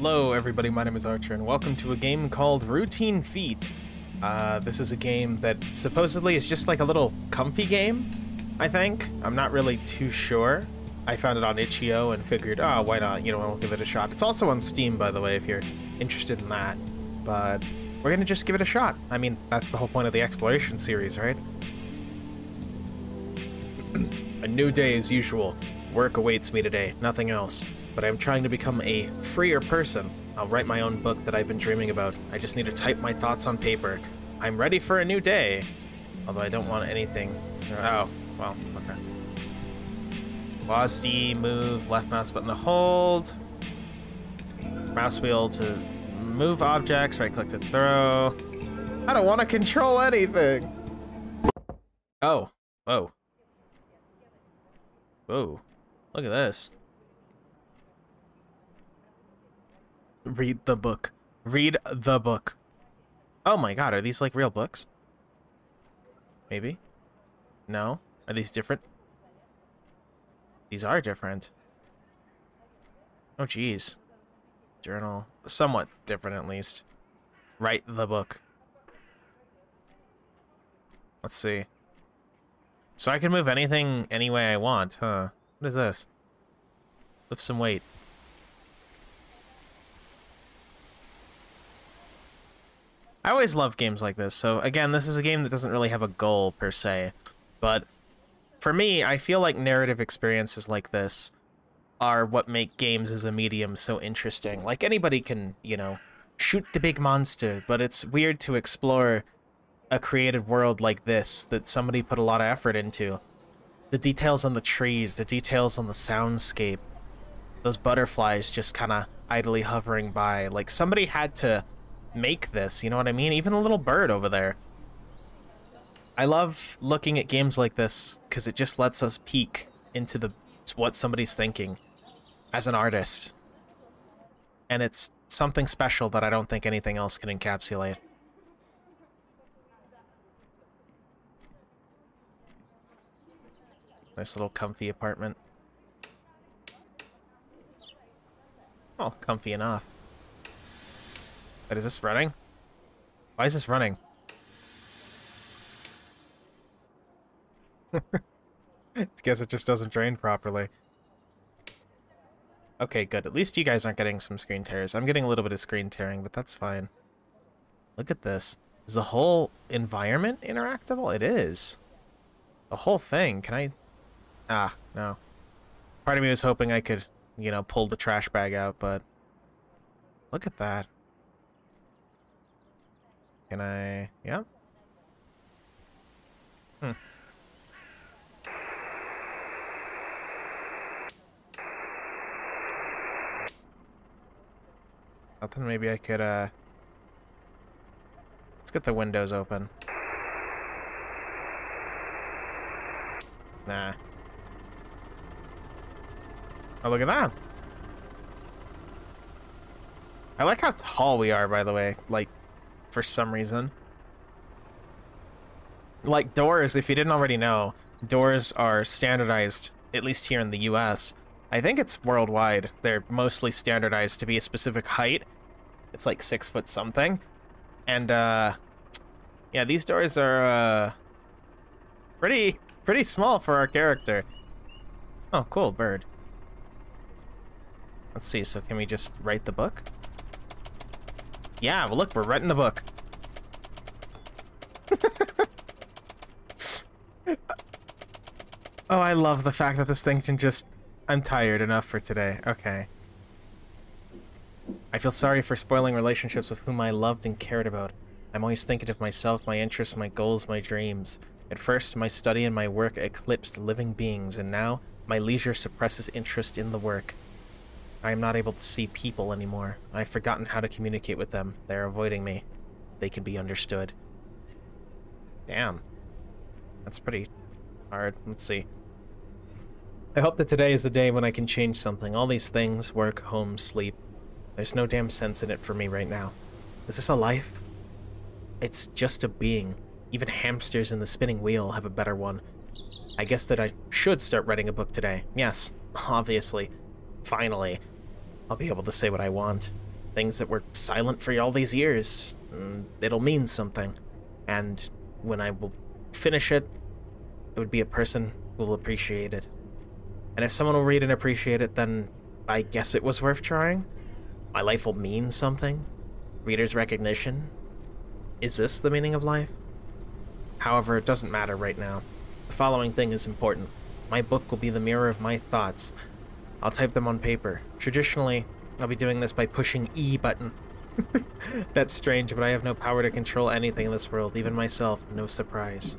Hello everybody, my name is Archer, and welcome to a game called Routine Feet. This is a game that supposedly is just like a little comfy game, I think. I'm not really too sure. I found it on itch.io and figured, oh, why not, I'll give it a shot. It's also on Steam, by the way, if you're interested in that. But we're gonna just give it a shot. I mean, that's the whole point of the exploration series, right? A new day as usual. Work awaits me today, nothing else. But I'm trying to become a freer person. I'll write my own book that I've been dreaming about. I just need to type my thoughts on paper. I'm ready for a new day. Although I don't want anything. Oh, well, okay. Pause, D, move, left mouse button to hold. Mouse wheel to move objects, right click to throw. I don't want to control anything. Oh, whoa. Whoa, look at this. Read the book. Read the book. Oh my god, are these like real books? Maybe? No? Are these different? These are different. Oh geez. Journal. Somewhat different at least. Write the book. Let's see. So I can move anything any way I want, huh? What is this? Lift some weight. I always love games like this, so again, this is a game that doesn't really have a goal, per se. But for me, I feel like narrative experiences like this are what make games as a medium so interesting. Like, anybody can, shoot the big monster, but it's weird to explore a created world like this that somebody put a lot of effort into. The details on the trees, the details on the soundscape, those butterflies just kind of idly hovering by. Like, somebody had to make this, you know what I mean? Even a little bird over there. I love looking at games like this because it just lets us peek into what somebody's thinking as an artist. And it's something special that I don't think anything else can encapsulate. Nice little comfy apartment. Oh, comfy enough. But is this running? Why is this running? I guess it just doesn't drain properly. Okay, good. At least you guys aren't getting some screen tears. I'm getting a little bit of screen tearing, but that's fine. Look at this. Is the whole environment interactable? It is. The whole thing. Can I... Ah, no. Part of me was hoping I could, pull the trash bag out, but... Look at that. Can I... Yeah? Hmm. I thought maybe I could, Let's get the windows open. Nah. Oh, look at that! I like how tall we are, by the way. Like, for some reason. Like, doors, if you didn't already know, doors are standardized, at least here in the US. I think it's worldwide. They're mostly standardized to be a specific height. It's like 6 foot something. And, yeah, these doors are, pretty small for our character. Oh, cool, bird. Let's see, so can we just write the book? Yeah, well look, we're writing the book. Oh, I love the fact that this thing can just... I'm tired enough for today. Okay. I feel sorry for spoiling relationships with whom I loved and cared about. I'm always thinking of myself, my interests, my goals, my dreams. At first, my study and my work eclipsed living beings, and now my leisure suppresses interest in the work. I am not able to see people anymore. I've forgotten how to communicate with them. They're avoiding me. They can be understood. Damn. That's pretty hard. Let's see. I hope that today is the day when I can change something. All these things, work, home, sleep. There's no damn sense in it for me right now. Is this a life? It's just a being. Even hamsters in the spinning wheel have a better one. I guess that I should start writing a book today. Yes, obviously. Finally. I'll be able to say what I want. things that were silent for all these years. It'll mean something. And when I will finish it, it would be a person who will appreciate it. And if someone will read and appreciate it, then I guess it was worth trying. My life will mean something. Reader's recognition. Is this the meaning of life? However, it doesn't matter right now. The following thing is important. My book will be the mirror of my thoughts. I'll type them on paper. Traditionally, I'll be doing this by pushing E button. That's strange, but I have no power to control anything in this world, even myself. No surprise.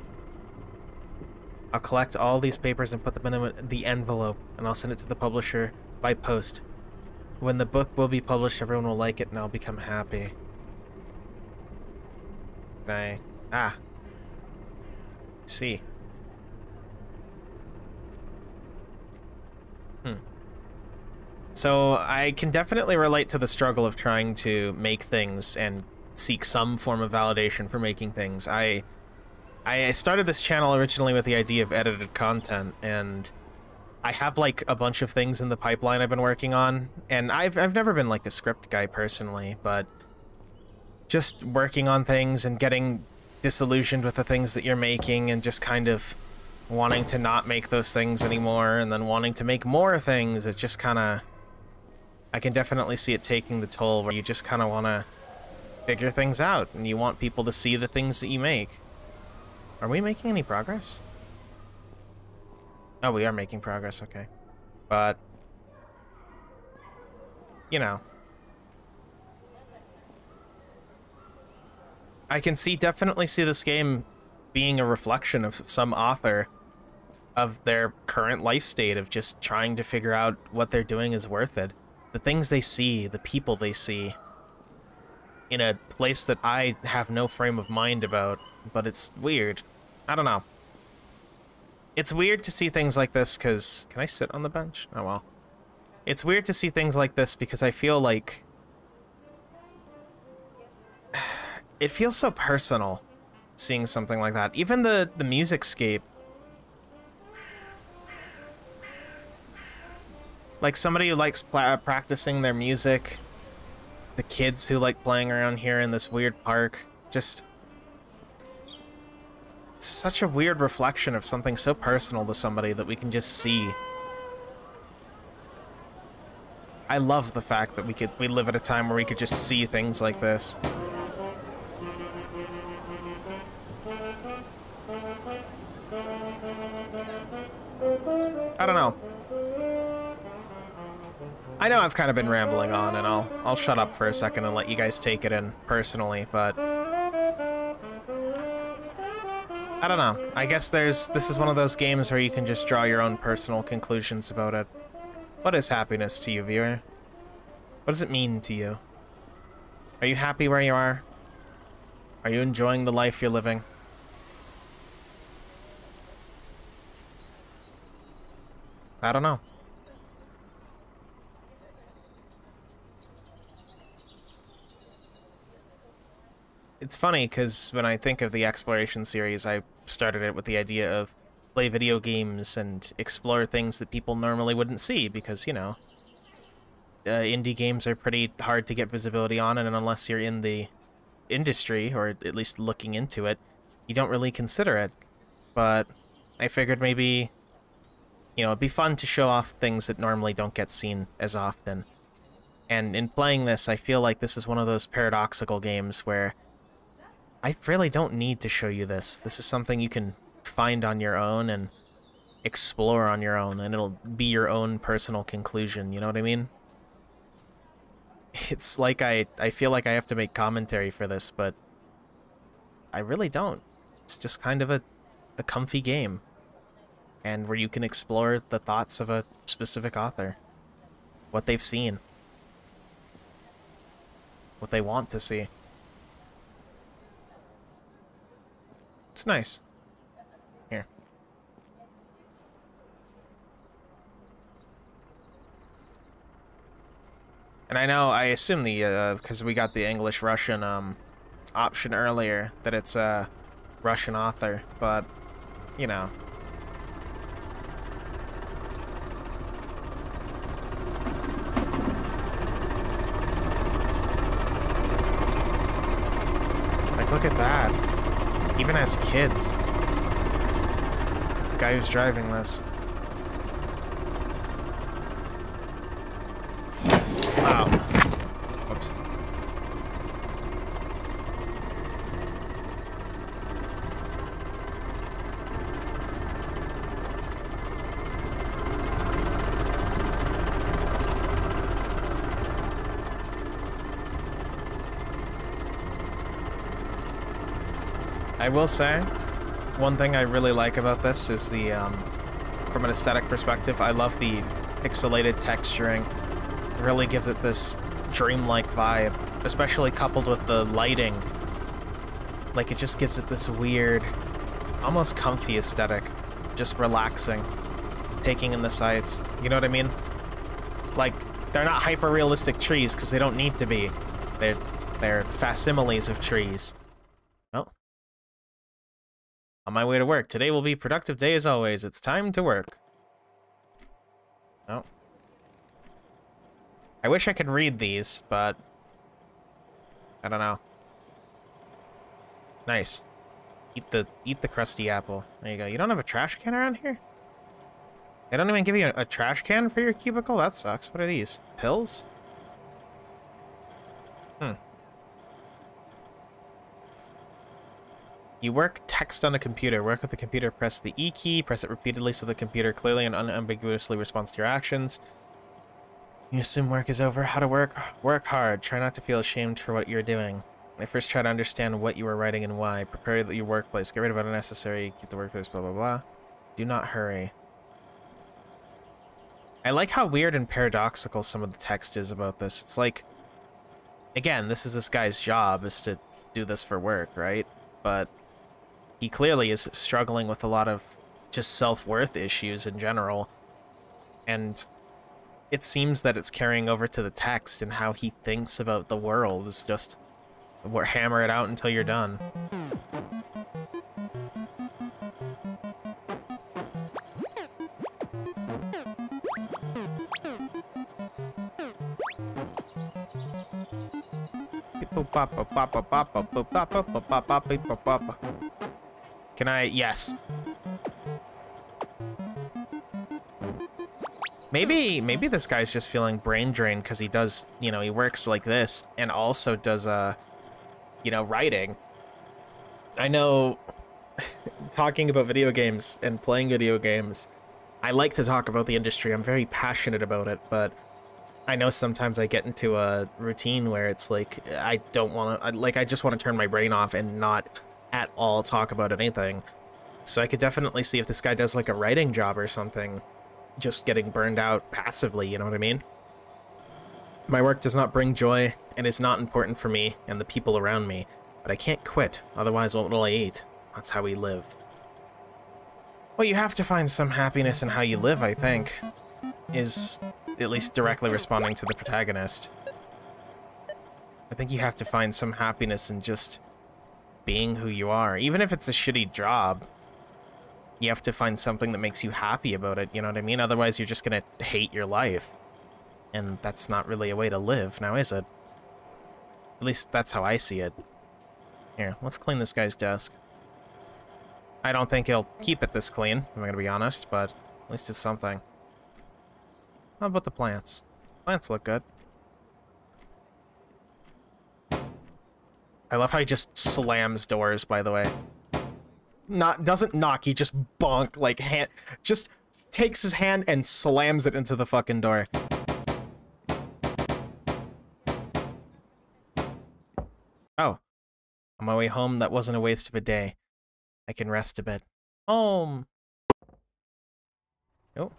I'll collect all these papers and put them in the envelope, and I'll send it to the publisher by post. When the book will be published, everyone will like it, and I'll become happy. See. So I can definitely relate to the struggle of trying to make things and seek some form of validation for making things. I started this channel originally with the idea of edited content, and I have like a bunch of things in the pipeline I've been working on, and I've never been like a script guy personally, but just working on things and getting disillusioned with the things that you're making and just kind of wanting to not make those things anymore and then wanting to make more things, it just kind of... I can definitely see it taking the toll where you just kind of want to figure things out and you want people to see the things that you make. Are we making any progress? Oh, we are making progress, okay. But, you know. I can definitely see this game being a reflection of some author of their current life state of just trying to figure out what they're doing is worth it. The things they see, the people they see, in a place that I have no frame of mind about, but it's weird. I don't know. It's weird to see things like this because... Can I sit on the bench? Oh well. It's weird to see things like this because I feel like... It feels so personal, seeing something like that. Even the musicscape. Like somebody who likes practicing their music, the kids who like playing around here in this weird park, just... It's such a weird reflection of something so personal to somebody that we can just see. I love the fact that we live at a time where we could just see things like this. I don't know. I know I've kind of been rambling on, and I'll shut up for a second and let you guys take it in personally, but I don't know. I guess this is one of those games where you can just draw your own personal conclusions about it. What is happiness to you, viewer? What does it mean to you? Are you happy where you are? Are you enjoying the life you're living? I don't know. It's funny, because when I think of the exploration series, I started it with the idea of play video games and explore things that people normally wouldn't see, because, you know, indie games are pretty hard to get visibility on, and unless you're in the industry, or at least looking into it, you don't really consider it. But I figured maybe, you know, it'd be fun to show off things that normally don't get seen as often. And in playing this, I feel like this is one of those paradoxical games where I really don't need to show you this. This is something you can find on your own and explore on your own, and it'll be your own personal conclusion, you know what I mean? It's like I feel like I have to make commentary for this, but I really don't. It's just kind of a comfy game, and where you can explore the thoughts of a specific author, what they've seen, what they want to see. It's nice. Here. And I assume because we got the English-Russian, option earlier, that it's a Russian author, but, you know. at that. Even as kids. The guy who's driving this. Wow. Whoops. I will say, one thing I really like about this is the, from an aesthetic perspective, I love the pixelated texturing. It really gives it this dreamlike vibe, especially coupled with the lighting. Like, it just gives it this weird, almost comfy aesthetic. Just relaxing. Taking in the sights. You know what I mean? Like, they're not hyper-realistic trees, because they don't need to be. They're facsimiles of trees. Oh. On my way to work. Today will be a productive day as always. It's time to work. Oh. I wish I could read these, but I don't know. Nice. Eat the crusty apple. There you go. You don't have a trash can around here? They don't even give you a trash can for your cubicle? That sucks. What are these? Pills? You work text on a computer. Work with the computer, press the E key, press it repeatedly so the computer clearly and unambiguously responds to your actions. You assume work is over. How to work? Work hard. Try not to feel ashamed for what you're doing. I first try to understand what you are writing and why. Prepare your workplace. Get rid of unnecessary. Keep the workplace, blah, blah, blah. Do not hurry. I like how weird and paradoxical some of the text is about this. It's like, again, this is this guy's job, is to do this for work, right? But he clearly is struggling with a lot of just self-worth issues in general. And it seems that it's carrying over to the text, and how he thinks about the world is just hammer it out until you're done. Can I? Yes. Maybe this guy's just feeling brain drained because he does, you know, he works like this and also does, you know, writing. I know, talking about video games and playing video games, I like to talk about the industry. I'm very passionate about it, but I know sometimes I get into a routine where it's like, I don't want to, like, I just want to turn my brain off and not at all talk about anything. So I could definitely see if this guy does, like, a writing job or something, just getting burned out passively, you know what I mean? My work does not bring joy and is not important for me and the people around me, but I can't quit, otherwise what will I eat? That's how we live. Well, you have to find some happiness in how you live, I think, is at least directly responding to the protagonist. I think you have to find some happiness in just being who you are. Even if it's a shitty job, you have to find something that makes you happy about it, you know what I mean? Otherwise, you're just gonna hate your life. And that's not really a way to live, now is it? At least that's how I see it. Here, let's clean this guy's desk. I don't think he'll keep it this clean, I'm gonna be honest, but at least it's something. How about the plants? Plants look good. I love how he just slams doors, by the way. Doesn't knock, he just bonk, like, just takes his hand and slams it into the fucking door. Oh. On my way home, that wasn't a waste of a day. I can rest a bit. Home! Oh.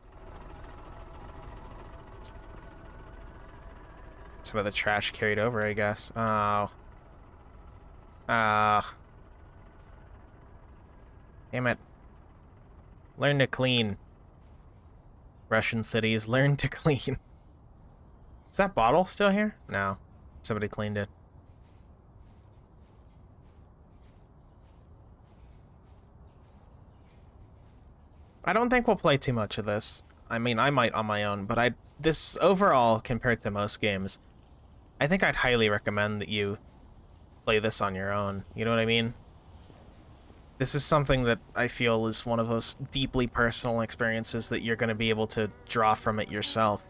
Some of the trash carried over, I guess. Oh. Ah. Damn it. Learn to clean. Russian cities, learn to clean. Is that bottle still here? No. Somebody cleaned it. I don't think we'll play too much of this. I mean, I might on my own, but this overall, compared to most games, I think I'd highly recommend that you play this on your own. You know what I mean? This is something that I feel is one of those deeply personal experiences that you're going to be able to draw from it yourself.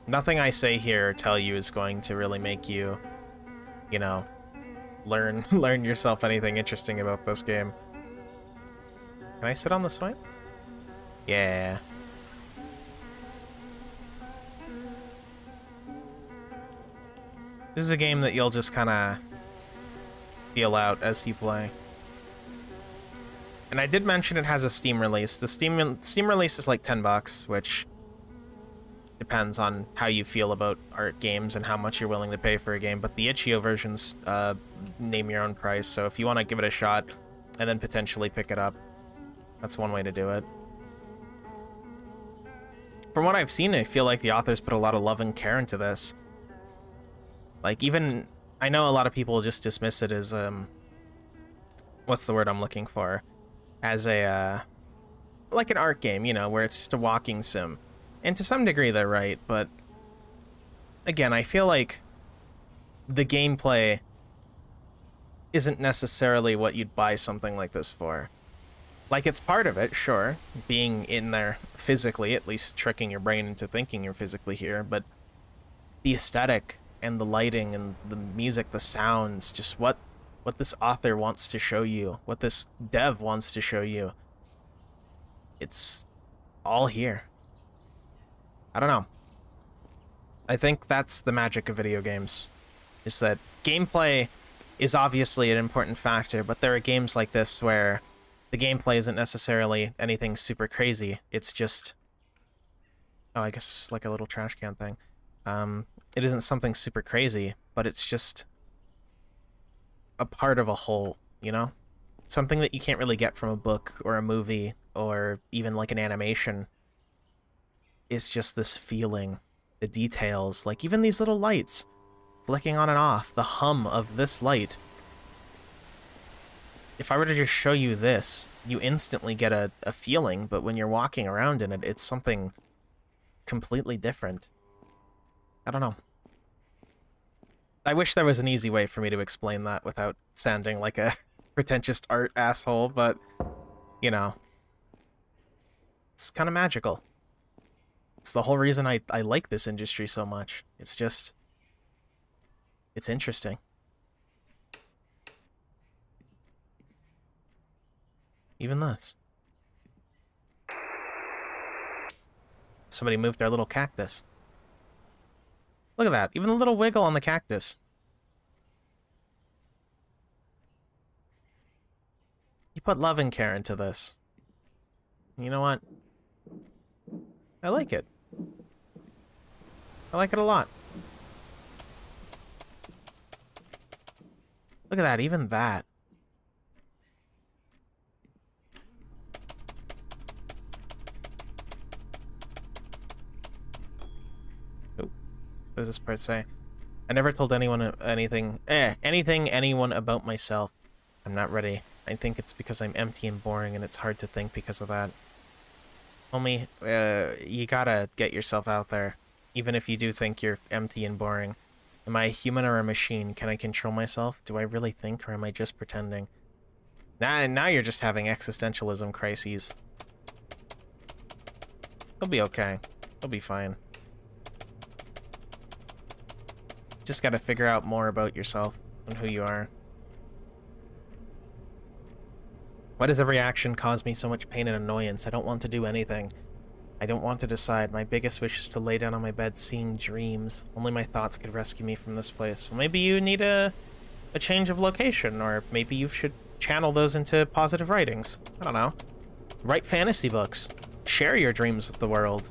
Nothing I say here or tell you is going to really make you, you know, learn yourself anything interesting about this game. Can I sit on the swipe? Yeah. This is a game that you'll just kind of feel out as you play. And I did mention it has a Steam release. The Steam release is like $10, which depends on how you feel about art games and how much you're willing to pay for a game. But the itch.io version's name your own price, so if you want to give it a shot and then potentially pick it up, that's one way to do it. From what I've seen, I feel like the authors put a lot of love and care into this. Like, even, I know a lot of people just dismiss it as, what's the word I'm looking for? As a, like an art game, you know, where it's just a walking sim. And to some degree, they're right, but again, I feel like the gameplay isn't necessarily what you'd buy something like this for. Like, it's part of it, sure, being in there physically, at least tricking your brain into thinking you're physically here, but the aesthetic and the lighting and the music, the sounds, just what this author wants to show you, what this dev wants to show you, it's all here. I don't know. I think that's the magic of video games, is that gameplay is obviously an important factor, but there are games like this where the gameplay isn't necessarily anything super crazy. It's just... oh, I guess it's like a little trash can thing. It isn't something super crazy, but it's just a part of a whole, you know? Something that you can't really get from a book or a movie or even like an animation. It's just this feeling, the details, like even these little lights flicking on and off, the hum of this light. If I were to just show you this, you instantly get a feeling, but when you're walking around in it, it's something completely different. I don't know. I wish there was an easy way for me to explain that without sounding like a pretentious art asshole, but, you know, it's kind of magical. It's the whole reason I like this industry so much. It's just, it's interesting. Even this. Somebody moved their little cactus. Look at that, even a little wiggle on the cactus. You put love and care into this. You know what? I like it. I like it a lot. Look at that, even that. Oh, what does this part say? I never told anyone anything anyone about myself. I'm not ready. I think it's because I'm empty and boring and it's hard to think because of that. Homie, you gotta get yourself out there. Even if you do think you're empty and boring. Am I a human or a machine? Can I control myself? Do I really think, or am I just pretending? Now you're just having existentialism crises. It'll be okay. It'll be fine. Just gotta figure out more about yourself and who you are. Why does every action cause me so much pain and annoyance? I don't want to do anything. I don't want to decide. My biggest wish is to lay down on my bed seeing dreams. Only my thoughts could rescue me from this place. Well, maybe you need a change of location, or maybe you should channel those into positive writings. I don't know. Write fantasy books. Share your dreams with the world.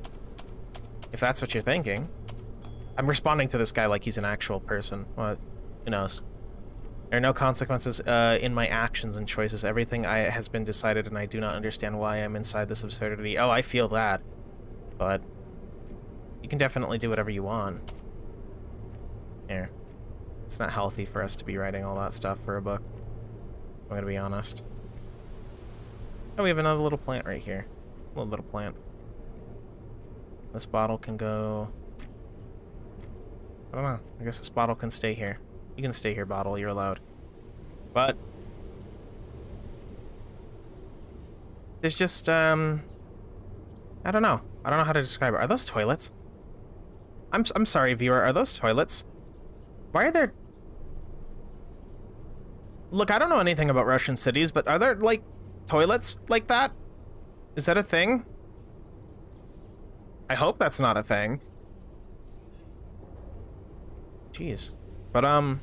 If that's what you're thinking. I'm responding to this guy like he's an actual person. What? Who knows? There are no consequences in my actions and choices. Everything has been decided, and I do not understand why I'm inside this absurdity. Oh, I feel that. But you can definitely do whatever you want. Here. It's not healthy for us to be writing all that stuff for a book. I'm gonna be honest. Oh, we have another little plant right here. A little plant. This bottle can go... I don't know. I guess this bottle can stay here. You can stay here, Bottle. You're allowed. But there's just, I don't know. I don't know how to describe it. Are those toilets? I'm sorry, viewer. Are those toilets? Why are there... Look, I don't know anything about Russian cities, but are there, like, toilets like that? Is that a thing? I hope that's not a thing. Jeez. But, oh,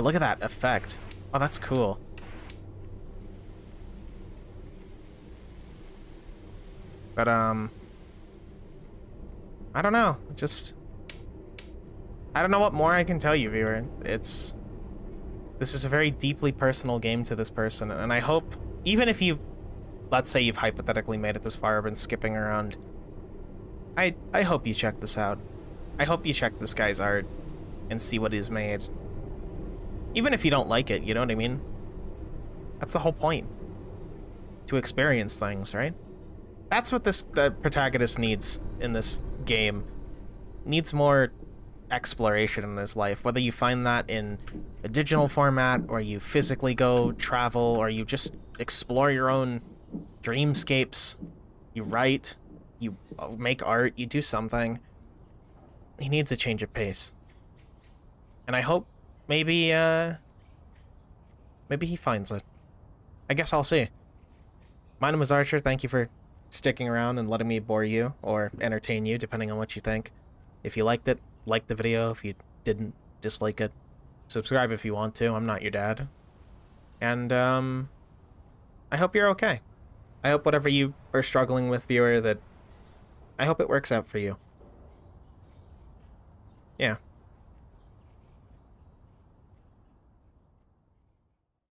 look at that effect. Oh, that's cool. But, I don't know. Just... I don't know what more I can tell you, viewer. This is a very deeply personal game to this person, and I hope, even if you, let's say you've hypothetically made it this far, been skipping around, I hope you check this out. I hope you check this guy's art and see what he's made. Even if you don't like it, you know what I mean? That's the whole point. To experience things, right? That's what the protagonist needs in this game. Needs more exploration in his life, whether you find that in a digital format, or you physically go travel, or you just explore your own dreamscapes, you write, you make art, you do something. He needs a change of pace. And I hope maybe he finds it. I guess I'll see. My name is Archer. Thank you for sticking around and letting me bore you, or entertain you, depending on what you think. If you liked it, like the video. If you didn't, dislike it. Subscribe if you want to. I'm not your dad. And, I hope you're okay. I hope whatever you are struggling with, viewer, that I hope it works out for you. Yeah.